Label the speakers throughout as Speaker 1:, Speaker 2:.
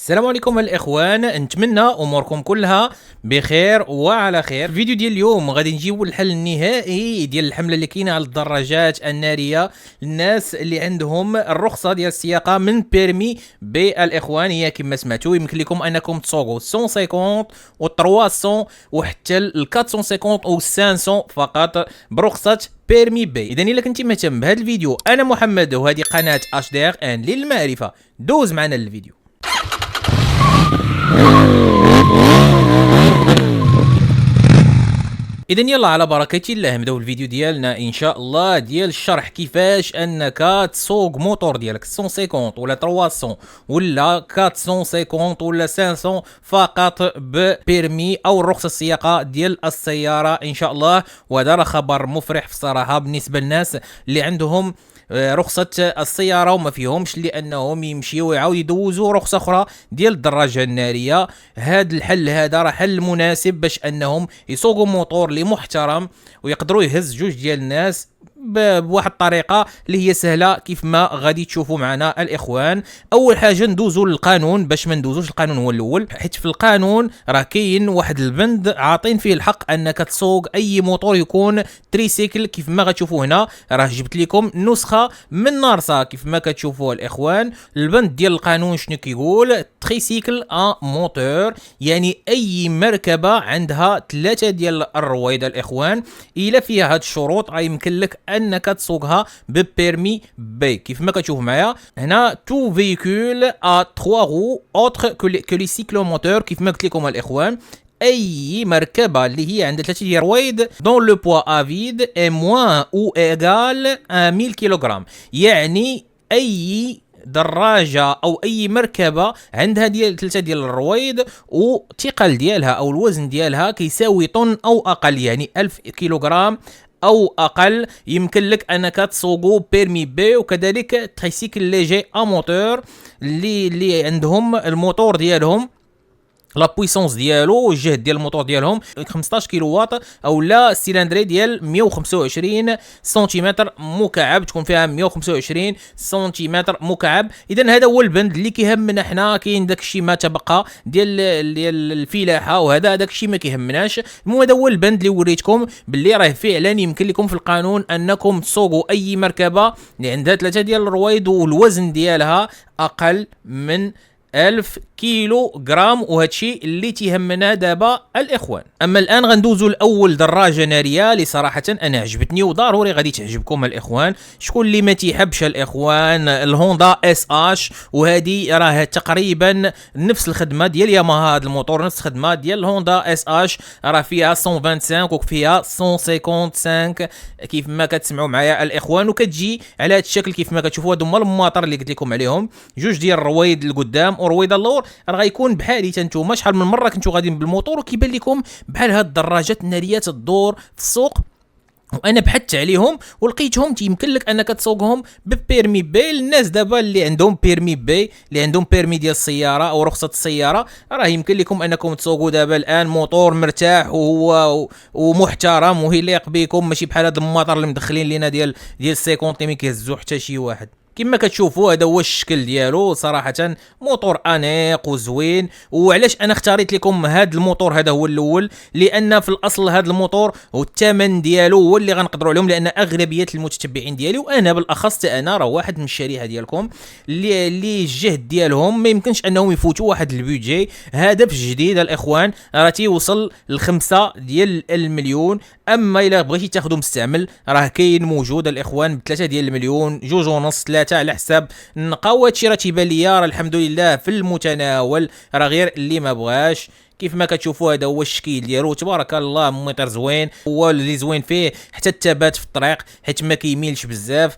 Speaker 1: السلام عليكم الاخوان، نتمنى اموركم كلها بخير وعلى خير. الفيديو ديال اليوم غادي نجيبوا الحل النهائي ديال الحمله اللي كاينه على الدراجات الناريه للناس اللي عندهم الرخصه ديال السياقه من بيرمي بي. الاخوان هي كما سمعتوا يمكن لكم انكم تسوقوا 150 و 300 وحتى ال 450 و 500 فقط برخصه بيرمي بي. اذا الا كنتي مهتم بهذا الفيديو، انا محمد وهذه قناه HDR ان للمعرفه. دوز معنا للفيديو. اذا يلا على بركه الله نبداو الفيديو ديالنا ان شاء الله ديال الشرح كيفاش انك تسوق موتور ديالك 150 ولا 300 ولا 450 ولا 500 فقط ببيرمي او الرخصه السياقه ديال السياره ان شاء الله. وهذا راه خبر مفرح في الصراحه بالنسبه للناس اللي عندهم رخصة السيارة وما فيهمش لأنهم يمشيو ويعاود يدوزوا رخصة أخرى ديال الدراجة النارية. هذا الحل هذا راه حل مناسب باش أنهم يسوقوا موتور اللي محترم ويقدروا يهز جوج ديال الناس بواحد الطريقه اللي هي سهله كيف ما غادي تشوفوا معنا الاخوان. اول حاجه ندوزوا للقانون باش ما ندوزوش القانون هو الاول، حيت في القانون راه كاين واحد البند عاطين فيه الحق انك تسوق اي موتور يكون تريسيكل. كيف ما غتشوفوا هنا راه جبت لكم نسخه من نارسا كيف ما كتشوفوا الاخوان. البند ديال القانون شنو كيقول؟ تريسيكل ان موتور يعني اي مركبه عندها 3 ديال الرويضه الاخوان الا فيها هاد الشروط راه يمكن لك انك تسوقها ببيرمي بي. كيف ما كتشوف معايا هنا تو فيكول ا 3 رو اوتر كو لي سيكلوموتور. كيف ما قلت لكم الاخوان اي مركبه اللي هي عندها 3 ديال الرويض دون لو بوا افيد اي موان او ايغال 1000 كيلوغرام، يعني اي دراجه او اي مركبه عندها ديال 3 ديال الرويض والثقل ديالها او الوزن ديالها كيساوي طن او اقل، يعني 1000 كيلوغرام او اقل يمكن لك انك تسوقوا بيرمي بي. وكذلك تريسيكل ليجي ا موتور اللي عندهم الموتور ديالهم لا بويسونس ديالو الجهد ديال الموتور ديالهم 15 كيلو واط او لا السيلندري ديال 125 سنتيمتر مكعب، تكون فيها 125 سنتيمتر مكعب. اذا هذا هو البند اللي كيهمنا حنا. كاين داكشي ما تبقى ديال الفلاحه وهذا داكشي ما كيهمناش. المهم هذا هو البند اللي وريتكم باللي راه فعلا يمكن لكم في القانون انكم تسوقوا اي مركبه اللي عندها 3 ديال الرويض والوزن ديالها اقل من 1000 كيلو جرام، وهادشي اللي تيهمنا دابا الاخوان. اما الان غندوزو لاول دراجه ناريه اللي صراحه انا عجبتني وضروري غادي تعجبكم الاخوان. شكون اللي ما تيحبش الاخوان؟ الهوندا اس اش، وهذه راه تقريبا نفس الخدمه ديال ياماها. هذا الموتور نفس الخدمه ديال الهوندا اس اش، راه فيها 125 وفيها 155 كيف ما كتسمعوا معايا الاخوان، وكتجي على هذا الشكل كيف ما كتشوفوا. هادو هما الماطر اللي قلت لكم عليهم، جوج ديال الرويض القدام ورويضه اللور. راه غيكون بحالي نتوما شحال من مره كنتو غاديين بالموتور وكيبان لكم بحال هاد الدراجات الناريه تدور في السوق، وانا بحثت عليهم ولقيتهم يمكن لك انك تسوقهم ببيرمي بي. الناس دابا اللي عندهم بيرمي بي اللي عندهم بيرمي ديال السياره او رخصه السياره راه يمكن لكم انكم تسوقوا دابا الان موتور مرتاح وهو ومحترم ويليق بكم، ماشي بحال هاد المطر اللي مدخلين لينا ديال 50 اللي ما كيهزو حتى شي واحد. كما كتشوفوا هذا هو الشكل ديالو، صراحه موتور انيق وزوين. وعلاش انا اختاريت لكم هذا الموتور هذا هو الاول؟ لان في الاصل هذا الموتور والثمن ديالو هو اللي غنقدروا عليهم، لان اغلبيه المتتبعين ديالي وانا بالاخص انا راه واحد من الشريحه ديالكم اللي الجهد ديالهم ما يمكنش انهم يفوتوا واحد البيدجي. هدف جديد الاخوان راه تيوصل ل5 ديال المليون. اما الا بغيتي تاخذوا مستعمل راه كاين موجود الاخوان ب3 ديال المليون، 2.5 على حساب النقاوه. هادشي راه تيبان ليا راه الحمد لله في المتناول، راه غير اللي ما بغاش. كيف ما كتشوفوا هذا هو الشكل ديالو تبارك الله، ميطر زوين. هو اللي زوين فيه حتى الثبات في الطريق حيت ما كيميلش بزاف،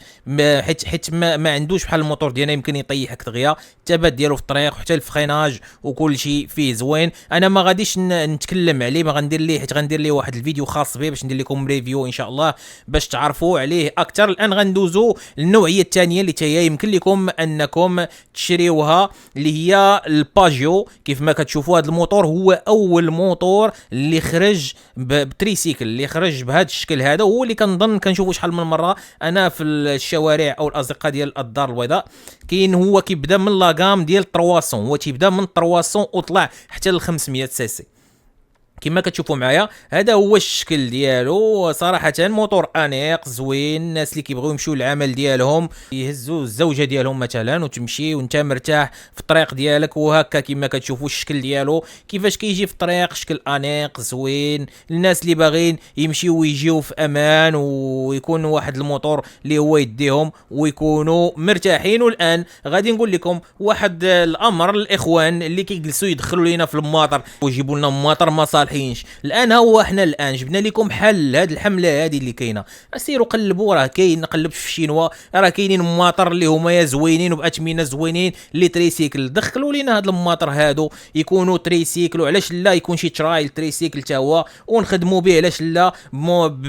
Speaker 1: حيت ما عندوش بحال الموتور ديالنا يمكن يطيحك دغيا. الثبات ديالو في الطريق وحتى الفريناج وكل شيء فيه زوين. انا ما غاديش نتكلم عليه، ما غندير ليه حيت غندير ليه واحد الفيديو خاص به باش ندير لكم ريفيو ان شاء الله باش تعرفوا عليه اكثر. الان غندوزو للنوعيه الثانيه اللي هي يمكن لكم انكم تشريوها اللي هي الباجيو. كيف ما كتشوفوا هذا الموتور هو اول موتور اللي خرج بتريسيكل، اللي خرج بهذا الشكل هذا، هو اللي كنظن كنشوفوا شحال من مره انا في الشوارع او الاصدقاء ديال الدار البيضاء. كاين هو كيبدا من لاغام ديال 300، هو تيبدا من 300 وطلع حتى ل 500 سي سي كما كتشوفوا معايا. هذا هو الشكل ديالو صراحه، موتور انيق زوين. الناس اللي كيبغيو يمشيو للعمل ديالهم يهزوا الزوجه ديالهم مثلا وتمشي وانت مرتاح في الطريق ديالك، وهكا كما كتشوفوا الشكل ديالو كيفاش كيجي في الطريق، شكل انيق زوين. الناس اللي باغيين يمشيو ويجيو في امان ويكون واحد الموتور اللي هو يديهم ويكونوا مرتاحين. والان غادي نقول لكم واحد الامر الاخوان اللي كيجلسوا يدخلوا لينا في الماطر ويجيبوا لنا ماطر ما صالحينش. الان هو احنا الان جبنا لكم حل هذه الحمله هذه اللي كاينه. سيروا قلبوا، راه كاين، نقلب في الشينوا راه كاينين ماطر اللي هما يا زوينين وباثمنه زوينين اللي تريسيكل. دخلوا لينا هاد الماطر هادو يكونوا تريسيكل، وعلاش لا يكون شي ترايل تريسيكل حتى هو ونخدموا به، علاش لا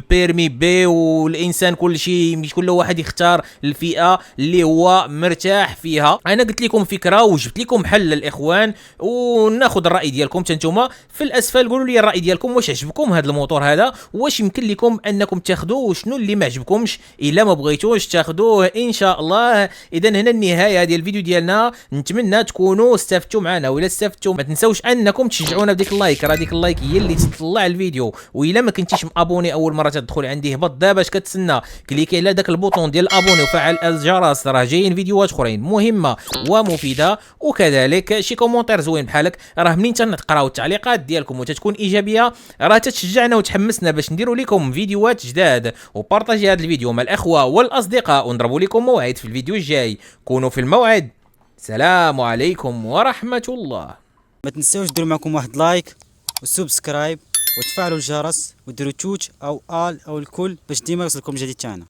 Speaker 1: بيرمي بي، والانسان كل واحد يختار الفئه اللي هو مرتاح فيها. انا قلت لكم فكره وجبت لكم حل الاخوان، وناخذ الراي ديالكم نتوما في الاسفل. قولوا لي الراي ديالكم، واش عجبكم هذا الموتور هذا؟ واش يمكن لكم انكم تاخذوه؟ وشنو اللي ما عجبكمش الا ما بغيتوش تاخذوه ان شاء الله؟ اذا هنا النهايه ديال الفيديو ديالنا، نتمنى تكونوا استفدتوا معنا. ولا استفدتوا ما تنساوش انكم تشجعونا بديك اللايك، راه ديك اللايك هي اللي تطلع الفيديو. والا ما كنتيش مابوني اول مره تدخل عندي، هبط دابا اش كتسنى، كليكي على داك البوطون ديال الابوني وفعل الجرس، راه جايين فيديوهات اخرين مهمه ومفيده. وكذلك شي كومونتير زوين بحالك، راه منين تنقراو التعليقات ديالكم وتتكون ايجابيه راه تتشجعنا وتحمسنا باش نديروا لكم فيديوهات جداد. وبارطاجي هذا الفيديو مع الاخوه والاصدقاء، ونضربوا لكم موعد في الفيديو الجاي. كونوا في الموعد. السلام عليكم ورحمه الله.
Speaker 2: ما تنساوش ديروا معكم واحد لايك وسبسكرايب وتفعلوا الجرس وديروا توت او الكل باش ديما يوصلكم الجديد تاعنا.